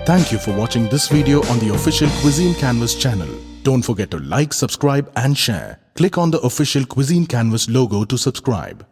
Thank you for watching this video on the official Cuisine Canvas channel. Don't forget to like, subscribe and share. Click on the official Cuisine Canvas logo to subscribe.